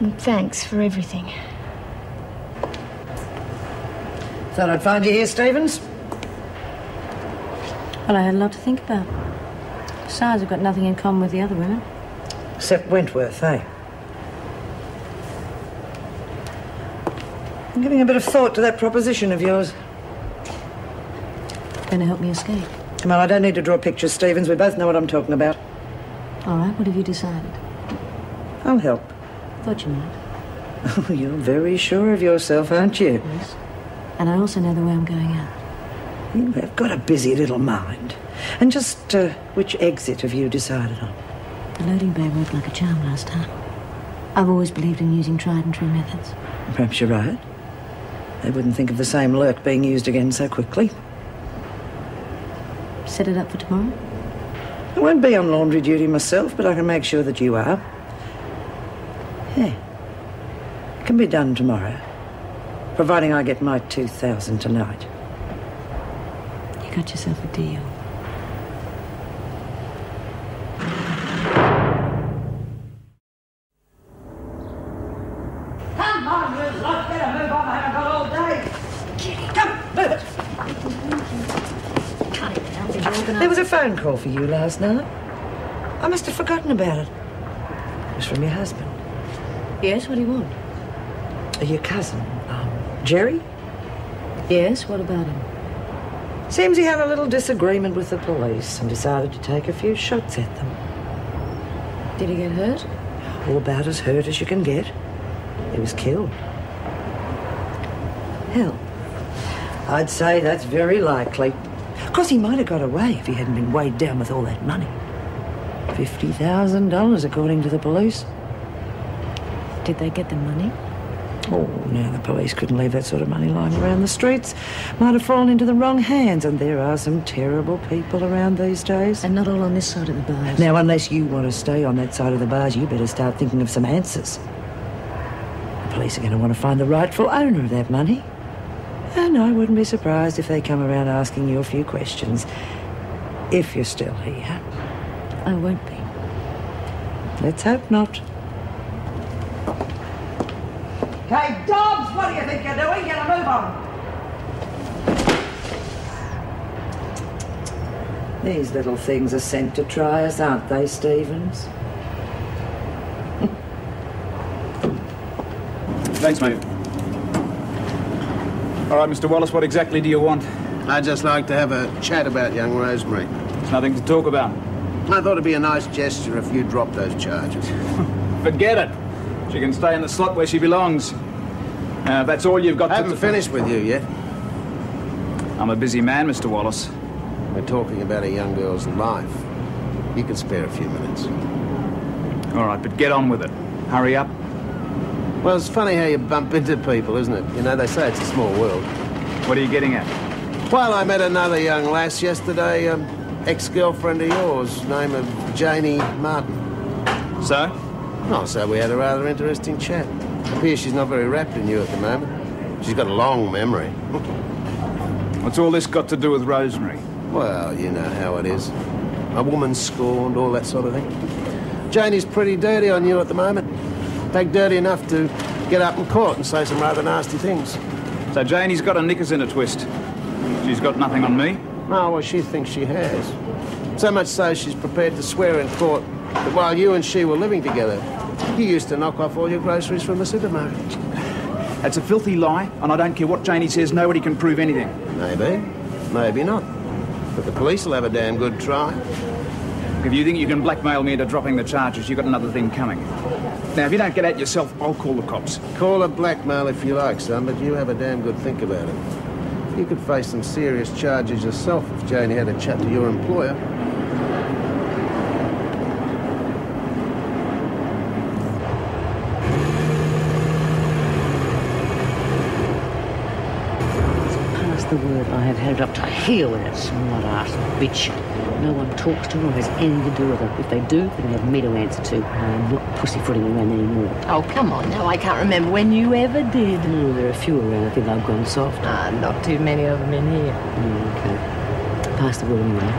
And thanks for everything. Thought I'd find you here, Stevens. Well, I had a lot to think about. Besides, I've got nothing in common with the other women. Except Wentworth, eh? I'm giving a bit of thought to that proposition of yours. Going to help me escape? Well, I don't need to draw pictures, Stevens. We both know what I'm talking about. All right, what have you decided? I'll help. Thought you might. Oh, you're very sure of yourself, aren't you? Yes. And I also know the way I'm going out. You have got a busy little mind. And just which exit have you decided on? The loading bay worked like a charm last time. I've always believed in using tried and true methods. Perhaps you're right. They wouldn't think of the same lurk being used again so quickly. Set it up for tomorrow? I won't be on laundry duty myself, but I can make sure that you are. Yeah. It can be done tomorrow, providing I get my 2,000 tonight. You got yourself a deal. Come on, you lot, better move on. I haven't got all day. Come, move it. Cut it down. There was a phone call for you last night. I must have forgotten about it. It was from your husband. Yes, what do you want? Your cousin, Jerry? Yes, what about him? Seems he had a little disagreement with the police and decided to take a few shots at them. Did he get hurt? All about as hurt as you can get. He was killed. Hell, I'd say that's very likely. Of course, he might have got away if he hadn't been weighed down with all that money. $50,000, according to the police. Did they get the money? Oh, now the police couldn't leave that sort of money lying around the streets. Might have fallen into the wrong hands, and there are some terrible people around these days. And not all on this side of the bars. Now, unless you want to stay on that side of the bars, you better start thinking of some answers. The police are going to want to find the rightful owner of that money. And I wouldn't be surprised if they come around asking you a few questions. If you're still here. I won't be. Let's hope not. Hey, Dobbs, what do you think you're doing? Get a move on. These little things are sent to try us, aren't they, Stevens? Thanks, mate. All right, Mr. Wallace, what exactly do you want? I'd just like to have a chat about young Rosemary. There's nothing to talk about. I thought it'd be a nice gesture if you dropped those charges. Forget it. She can stay in the slot where she belongs. That's all you've got I haven't finished with you yet. I'm a busy man, Mr. Wallace. We're talking about a young girl's life. You can spare a few minutes. All right, but get on with it. Hurry up. Well, it's funny how you bump into people, isn't it? You know, they say it's a small world. What are you getting at? Well, I met another young lass yesterday, ex-girlfriend of yours, name of Janie Martin. So? Oh, so we had a rather interesting chat. It appears she's not very wrapped in you at the moment. She's got a long memory. What's all this got to do with Rosemary? Well, you know how it is. A woman scorned, all that sort of thing. Janie's pretty dirty on you at the moment. In fact, dirty enough to get up in court and say some rather nasty things. So Janie's got her knickers in a twist. She's got nothing on me? Oh, well, she thinks she has. So much so she's prepared to swear in court that while you and she were living together, you used to knock off all your groceries from the supermarket. That's a filthy lie, and I don't care what Janie says, nobody can prove anything. Maybe. Maybe not. But the police will have a damn good try. If you think you can blackmail me into dropping the charges, you've got another thing coming. Now, if you don't get out yourself, I'll call the cops. Call it blackmail if you like, son, but you have a damn good think about it. You could face some serious charges yourself if Janie had a chat to your employer. The word I have had it up to here with that smart-ass bitch. No one talks to her or has anything to do with her. If they do, then they have me to answer to. I'm not pussyfooting around anymore. Oh, come on now. I can't remember when you ever did. No, there are a few around. I think I've gone soft. Not too many of them in here. Okay. Pass the word anyway.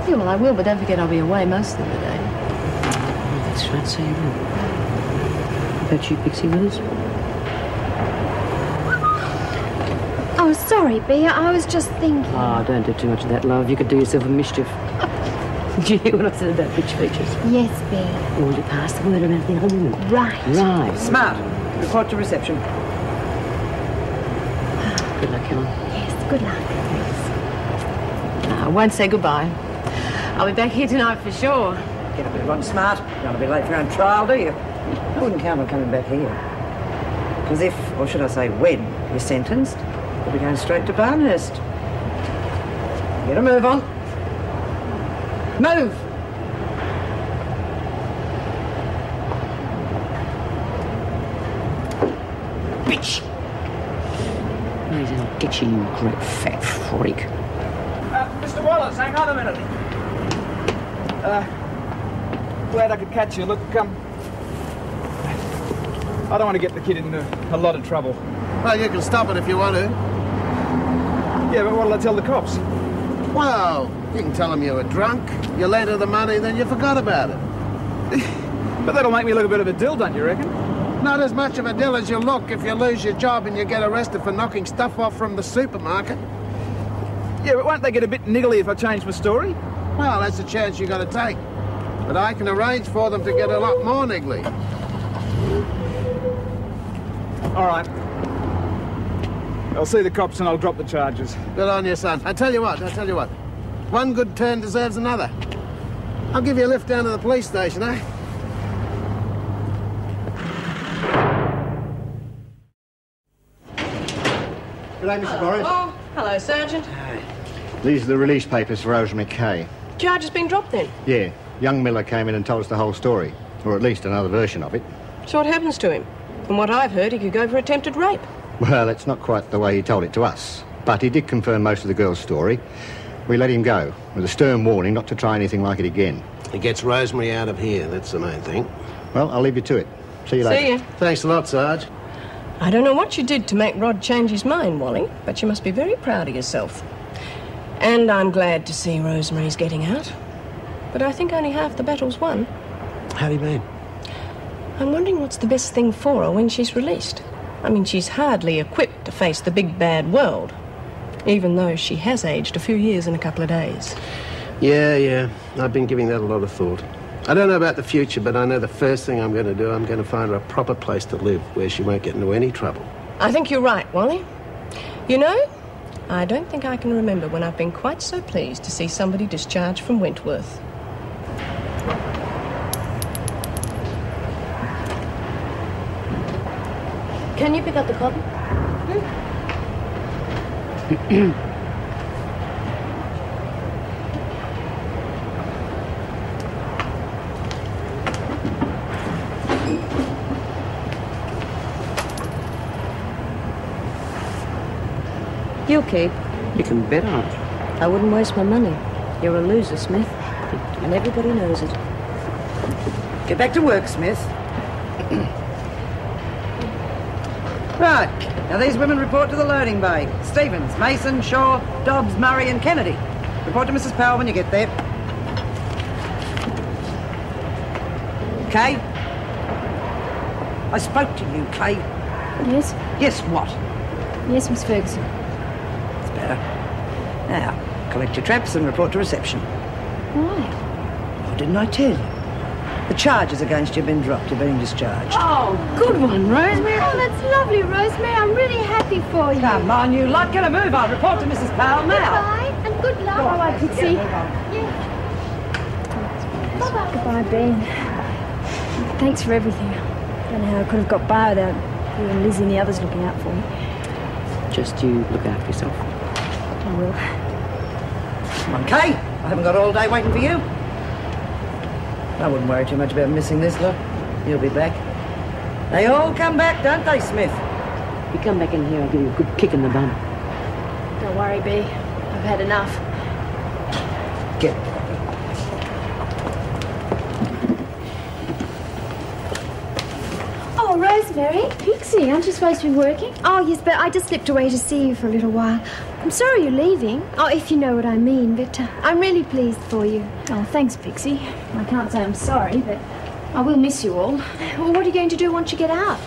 Yeah, well, I will, but don't forget I'll be away most of the day. Oh, that's right, so you will. About you, Pixie, with us? Oh, sorry, Bea. I was just thinking. Oh, don't do too much of that, love. You could do yourself a mischief. Did you hear what I said about bitch features? Yes, Bea. Or will you pass the word around the other women? Right. Right. Smart. Report to reception. Good luck, Helen. Yes, good luck. I won't say goodbye. I'll be back here tonight for sure. Get a bit of on, Smart. You don't want to be late for your own trial, do you? I wouldn't count on coming back here. Because if, or should I say when, you're sentenced, you'll be going straight to Barnhurst. Get a move on. Move! Bitch! Where's I'll get you, you great fat freak. Mr. Wallace, hang on a minute. Glad I could catch you. Look, I don't want to get the kid into a lot of trouble. Well, you can stop it if you want to. Yeah, but what'll I tell the cops? Well, you can tell them you were drunk, you lent her the money, then you forgot about it. But that'll make me look a bit of a dill, don't you reckon? Not as much of a deal as you look if you lose your job and you get arrested for knocking stuff off from the supermarket. Yeah, but won't they get a bit niggly if I change my story? Well, that's a chance you got to take. But I can arrange for them to get a lot more niggly. All right. I'll see the cops and I'll drop the charges. Good on you, son. I tell you what. One good turn deserves another. I'll give you a lift down to the police station, eh? Good day, Mr. Boris. Oh, hello, Sergeant. These are the release papers for Rosemary Kay. Charge has been dropped then. Yeah, young Miller came in and told us the whole story, or at least another version of it. So what happens to him? From what I've heard, he could go for attempted rape. Well, that's not quite the way he told it to us, but he did confirm most of the girl's story. We let him go, with a stern warning not to try anything like it again. It gets Rosemary out of here, that's the main thing. Well, I'll leave you to it. See you later. See ya. Thanks a lot, Sarge. I don't know what you did to make Rod change his mind, Wally, but you must be very proud of yourself. And I'm glad to see Rosemary's getting out. But I think only half the battle's won. How do you mean? I'm wondering what's the best thing for her when she's released. I mean, she's hardly equipped to face the big bad world, even though she has aged a few years in a couple of days. Yeah. I've been giving that a lot of thought. I don't know about the future, but I know the first thing I'm going to do, I'm going to find her a proper place to live where she won't get into any trouble. I think you're right, Wally. You know, I don't think I can remember when I've been quite so pleased to see somebody discharged from Wentworth. Can you pick up the cotton? You'll keep. You can bet on it. I wouldn't waste my money. You're a loser, Smith. And everybody knows it. Get back to work, Smith. Right. Now these women report to the loading bay. Stevens, Mason, Shaw, Dobbs, Murray and Kennedy. Report to Mrs. Powell when you get there. Kay? I spoke to you, Kay. Yes? Yes, what? Yes, Miss Ferguson. It's better. Now, collect your traps and report to reception. Why? Oh, didn't I tell you? The charges against you have been dropped. You're being discharged. Oh, good one, Rosemary. Oh, that's lovely, Rosemary. I'm really happy for you. Come on, you lot. Get a move on. Report to Mrs. Powell now. Goodbye, and good luck. Bye-bye, Pixie. Bye-bye. Goodbye, Ben. Thanks for everything. I don't know how I could have got by without you and Lizzie and the others looking out for me. Just you look after yourself. I will. Come on, Kay. I haven't got all day waiting for you. I wouldn't worry too much about missing this lot. He'll be back. They all come back, don't they, Smith? If you come back in here, I'll give you a good kick in the bum. Don't worry, Bea. I've had enough. Get. Oh, Rosemary. Pixie, aren't you supposed to be working? Oh, yes, but I just slipped away to see you for a little while. I'm sorry you're leaving. Oh, if you know what I mean, but I'm really pleased for you. Oh, thanks, Pixie. I can't say I'm sorry, but I will miss you all. Well, what are you going to do once you get out?